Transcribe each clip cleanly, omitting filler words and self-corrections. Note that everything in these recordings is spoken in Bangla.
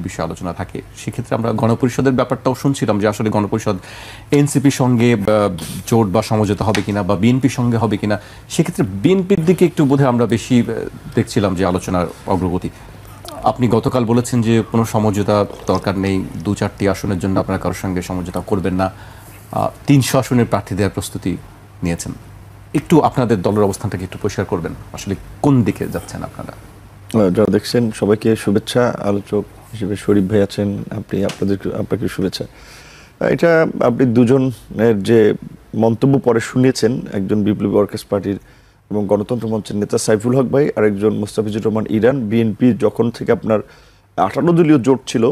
বিষয়ে আলোচনা থাকে। সেক্ষেত্রে আমরা গণপরিষদের ব্যাপারটাও শুনছিলাম যে আসলে গণপরিষদ এনসিপির সঙ্গে জোট বা সমঝোতা হবে কিনা বা বিএনপির সঙ্গে হবে কিনা, সেক্ষেত্রে বিএনপির দিকে একটু বোধহয় আমরা বেশি দেখছিলাম যে আলোচনার অগ্রগতি। আপনি গতকাল বলেছেন যে কোনো সমঝোতা দরকার নেই, 2-4টি আসনের জন্য আপনারা কারোর সঙ্গে সমঝোতা করবেন না, 300 আসনের প্রার্থী দেওয়ার প্রস্তুতি নিয়েছেন। একটু আপনাদের দলের অবস্থানটাকে একটু পরিষ্কার করবেন, আসলে কোন দিকে যাচ্ছেন আপনারা? যারা দেখছেন সবাইকে শুভেচ্ছা। আলোচক হিসেবে শরীফ ভাই আছেন, আপনাকে শুভেচ্ছা। এটা আপনি দুজনের যে মন্তব্য পরে শুনিয়েছেন, একজন বিপ্লবী ওয়ার্কার্স পার্টির এবং গণতন্ত্র মঞ্চের নেতা সাইফুল হক ভাই, আর একজন মোস্তাফিজুর রহমান ইরান। বিএনপি যখন থেকে আপনার 58 দলীয় জোট ছিল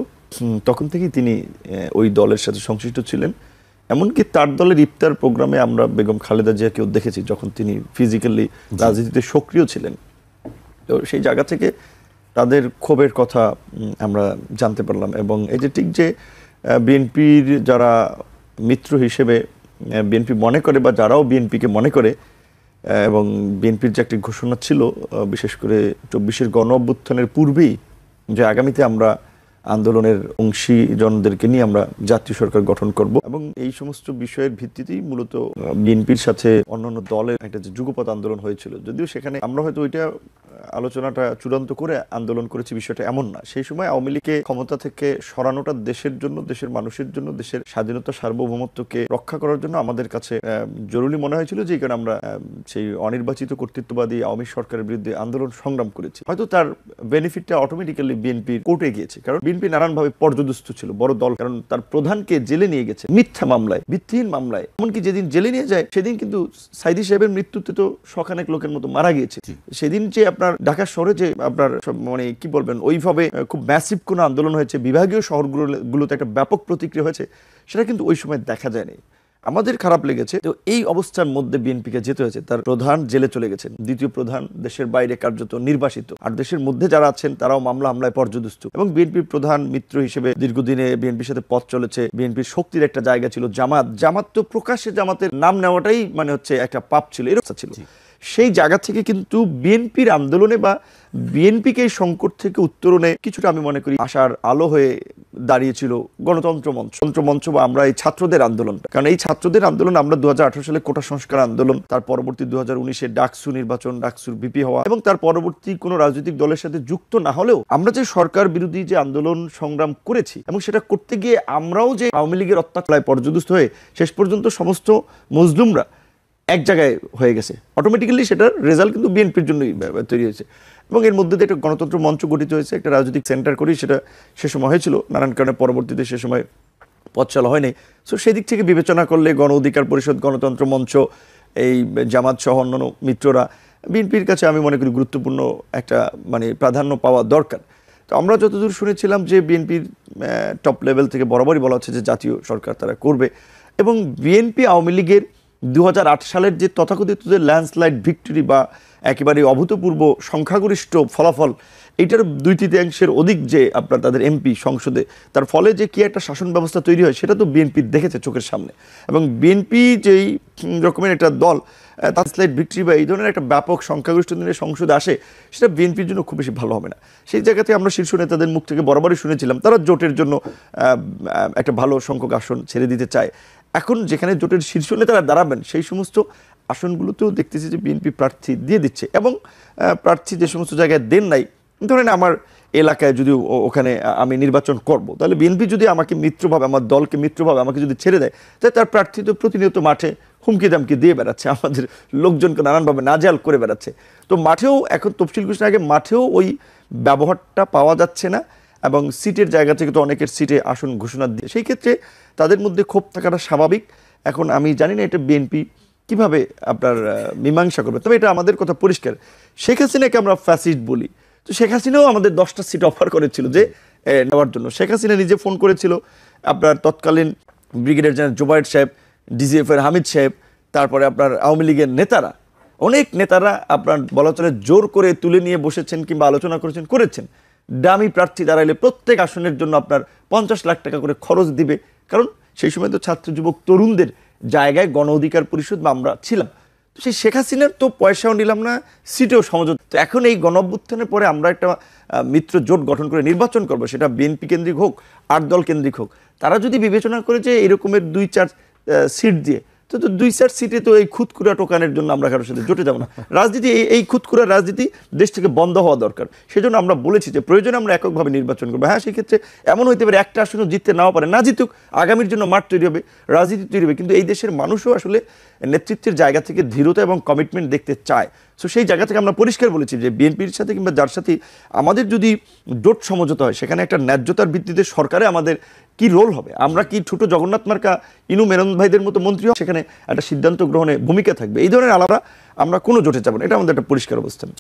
তখন থেকেই তিনি ওই দলের সাথে সংশ্লিষ্ট ছিলেন। এমনকি তার দলের ইফতার প্রোগ্রামে আমরা বেগম খালেদা জিয়াকেও দেখেছি যখন তিনি ফিজিক্যালি রাজনীতিতে সক্রিয় ছিলেন। তো সেই জায়গা থেকে তাদের ক্ষোভের কথা আমরা জানতে পারলাম। এবং এই যে ঠিক যে বিএনপির যারা মিত্র হিসেবে বিএনপি মনে করে বা যারাও বিএনপিকে মনে করে, এবং বিএনপির যে একটি ঘোষণা ছিল বিশেষ করে 24-এর গণ অভ্যুত্থানের পূর্বেই, যে আগামীতে আমরা আন্দোলনের অংশীজনদেরকে নিয়ে আমরা জাতীয় সরকার গঠন করব, এবং এই সমস্ত বিষয়ের ভিত্তিতেই মূলত বিএনপির সাথে অন্যান্য দলের একটা যে যুগপৎ আন্দোলন হয়েছিল। যদিও সেখানে আমরা হয়তো ওইটা আলোচনাটা চূড়ান্ত করে আন্দোলন করেছি, বিষয়টা এমন না। সেই সময় আওয়ামী লীগকে ক্ষমতা থেকে সরানোটা দেশের জন্য, দেশের মানুষের জন্য, দেশের স্বাধীনতা সার্বভৌমত্বকে রক্ষা করার জন্য আমাদের কাছে জরুরি মনে হয়েছিল, যে কারণে আমরা সেই অনির্বাচিত কর্তৃত্ববাদী আওয়ামী সরকারের বিরুদ্ধে আন্দোলন সংগ্রাম করেছি। হয়তো তার বেনিফিটটা অটোমেটিক্যালি বিএনপির কোর্টে গিয়েছে, কারণ বিএনপি নানানভাবে পর্যদস্ত ছিল, বড় দল, কারণ তার প্রধানকে জেলে নিয়ে গেছে মিথ্যা মামলায়, ভিত্তিহীন মামলায়। এমনকি যেদিন জেলে নিয়ে যায় সেদিন কিন্তু সাইদি সাহেবের মৃত্যুতে তো শখানেক লোকের মতো মারা গিয়েছে। সেদিন যে আপনার ঢাকা শহরে যে আপনার মানে কি বলবেন, ওইভাবে খুব ম্যাসিভ কোনো আন্দোলন হয়েছে, বিভাগীয় শহরগুলোতে একটা ব্যাপক প্রতিক্রিয়া হয়েছে, সেটা কিন্তু ওই সময় দেখা যায়নি। আমাদের খারাপ লেগেছে। তো এই অবস্থার মধ্যে বিএনপিকে যেতে হয়েছে। তার প্রধান জেলে চলে গেছেন, দ্বিতীয় প্রধান দেশের বাইরে কার্যত নির্বাসিত, আর দেশের মধ্যে যারা আছেন তারাও মামলা হামলায় পর্যদস্ত। এবং বিএনপির প্রধান মিত্র হিসেবে দীর্ঘদিনে বিএনপির সাথে পথ চলেছে, বিএনপির শক্তির একটা জায়গা ছিল জামাত তো প্রকাশ্যে জামাতের নাম নেওয়াটাই মানে হচ্ছে একটা পাপ ছিল, এরকম ছিল। সেই জায়গা থেকে কিন্তু বিএনপির আন্দোলনে বা বিএনপিকে এই সংকট থেকে উত্তরণে কিছুটা আমি মনে করি আশার আলো হয়ে দাঁড়িয়েছিল গণতন্ত্র মঞ্চ বা আমরা এই ছাত্রদের আন্দোলনটা। কারণ এই ছাত্রদের আন্দোলন আমরা 2018 সালে কোটা সংস্কার আন্দোলন, তার পরবর্তী 2019-এ ডাকসু নির্বাচন, ডাকসুর ভিপি হওয়া, এবং তার পরবর্তী কোনো রাজনৈতিক দলের সাথে যুক্ত না হলেও আমরা যে সরকার বিরোধী যে আন্দোলন সংগ্রাম করেছি, এবং সেটা করতে গিয়ে আমরাও যে আওয়ামী লীগের অত্যাচারে পর্যদস্ত হয়ে শেষ পর্যন্ত সমস্ত মজলুমরা এক জায়গায় হয়ে গেছে, অটোমেটিক্যালি সেটার রেজাল্ট কিন্তু বিএনপির জন্যই তৈরি হয়েছে। এবং এর মধ্যে দিয়ে একটা গণতন্ত্র মঞ্চ গঠিত হয়েছে, একটা রাজনৈতিক সেন্টার করেই সেটা সে সময় হয়েছিল, নানান কারণে পরবর্তীতে সে সময় পথ চলা হয়নি। সো সেদিক থেকে বিবেচনা করলে গণ অধিকার পরিষদ, গণতন্ত্র মঞ্চ, এই জামাত সহ অন্যান্য মিত্ররা বিএনপির কাছে আমি মনে করি গুরুত্বপূর্ণ একটা মানে প্রাধান্য পাওয়া দরকার। তো আমরা যতদূর শুনেছিলাম যে বিএনপির টপ লেভেল থেকে বরাবরই বলা হচ্ছে যে জাতীয় সরকার তারা করবে, এবং বিএনপি আওয়ামী লীগের 2008 সালের যে তথাকথিত যে ল্যান্ডস্লাইড ভিক্টরি বা একেবারে অভূতপূর্ব সংখ্যাগরিষ্ঠ ফলাফল, এইটার 2/3 অধিক যে আপনার তাদের এমপি সংসদে, তার ফলে যে কি একটা শাসন ব্যবস্থা তৈরি হয় সেটা তো বিএনপি দেখেছে চোখের সামনে। এবং বিএনপি যেই রকমের একটা দল ল্যান্ডস্লাইড ভিক্টরি বা এই ধরনের একটা ব্যাপক সংখ্যাগরিষ্ঠ দিনের সংসদে আসে, সেটা বিএনপির জন্য খুব বেশি ভালো হবে না। সেই জায়গাতে আমরা শীর্ষ নেতাদের মুখ থেকে বরাবরই শুনেছিলাম তারা জোটের জন্য একটা ভালো সংখ্যক আসন ছেড়ে দিতে চায়। এখন যেখানে জোটের শীর্ষ নেতারা দাঁড়াবেন সেই সমস্ত আসনগুলোতেও দেখতেছি যে বিএনপি প্রার্থী দিয়ে দিচ্ছে, এবং প্রার্থী যে সমস্ত জায়গায় দেন নাই, ধরেন আমার এলাকায় যদি ওখানে আমি নির্বাচন করব, তাহলে বিএনপি যদি আমাকে মিত্রভাবে, আমার দলকে মিত্রভাবে আমাকে যদি ছেড়ে দেয়, তাহলে তার প্রার্থী তো প্রতিনিয়ত মাঠে হুমকি দামকি দিয়ে বেড়াচ্ছে, আমাদের লোকজনকে নানানভাবে নাজেহাল করে বেড়াচ্ছে। তো মাঠেও এখন তফসিল ঘোষণার আগে মাঠেও ওই ব্যবহারটা পাওয়া যাচ্ছে না, এবং সিটের জায়গা থেকে তো অনেকের সিটে আসন ঘোষণা দিয়ে, সেই ক্ষেত্রে তাদের মধ্যে ক্ষোভ থাকাটা স্বাভাবিক। এখন আমি জানি না এটা বিএনপি কিভাবে আপনার মীমাংসা করবে, তবে এটা আমাদের কথা পরিষ্কার, শেখ হাসিনাকে আমরা ফ্যাসিস্ট বলি, তো শেখ হাসিনাও আমাদের 10টা সিট অফার করেছিল যে নেওয়ার জন্য। শেখ হাসিনা নিজে ফোন করেছিল, আপনার তৎকালীন ব্রিগেডিয়ার জেনারেল জোবায়ের সাহেব, ডিজিএফের হামিদ সাহেব, তারপরে আপনার আওয়ামী লীগের নেতারা, অনেক নেতারা আপনার বলা চলে জোর করে তুলে নিয়ে বসেছেন কিংবা আলোচনা করেছেন দামি প্রার্থী দাঁড়াইলে প্রত্যেক আসনের জন্য আপনার 50 লাখ টাকা করে খরচ দিবে, কারণ সেই সময় তো ছাত্র যুবক তরুণদের জায়গায় গণ অধিকার পরিষদ বা আমরা ছিলাম। সেই শেখ হাসিনার তো পয়সাও নিলাম না, সিটেও সমঝোতা। তো এখন এই গণঅভ্যুত্থানের পরে আমরা একটা মিত্র জোট গঠন করে নির্বাচন করব, সেটা বিএনপি কেন্দ্রিক হোক, 8 দল কেন্দ্রিক হোক। তারা যদি বিবেচনা করে যে এরকমের 2-4 সিট দিয়ে, তো 2-4 সিটে তো এই খুদকুড়া টোকানের জন্য আমরা কারোর সাথে জোটে যাব না। রাজনীতি এই খুদকুড়া রাজনীতি দেশ থেকে বন্ধ হওয়া দরকার। সেজন্য আমরা বলেছি যে প্রয়োজনে আমরা এককভাবে নির্বাচন করবো। হ্যাঁ, সেক্ষেত্রে এমন হইতে পারে একটা আসনে জিততে নাও পারে, না জিতুক, আগামীর জন্য মাঠ তৈরি হবে, রাজনীতি তৈরি হবে। কিন্তু এই দেশের মানুষও আসলে নেতৃত্বের জায়গা থেকে দৃঢ়তা এবং কমিটমেন্ট দেখতে চায়। সো সেই জায়গা থেকে আমরা পরিষ্কার বলেছি যে বিএনপির সাথে কিংবা যার সাথে আমাদের যদি জোট সমঝোতা হয়, সেখানে একটা ন্যায্যতার ভিত্তিতে সরকারে আমাদের কি রোল হবে, আমরা কি ছোট জগন্নাথ মার্কা ইনু মেনন ভাইদের মতো মন্ত্রী সেখানে একটা সিদ্ধান্ত গ্রহণে ভূমিকা থাকবে, এই ধরনের আলাদা আমরা কোনো জোটে যাব না। এটা আমাদের একটা পরিষ্কার অবস্থান।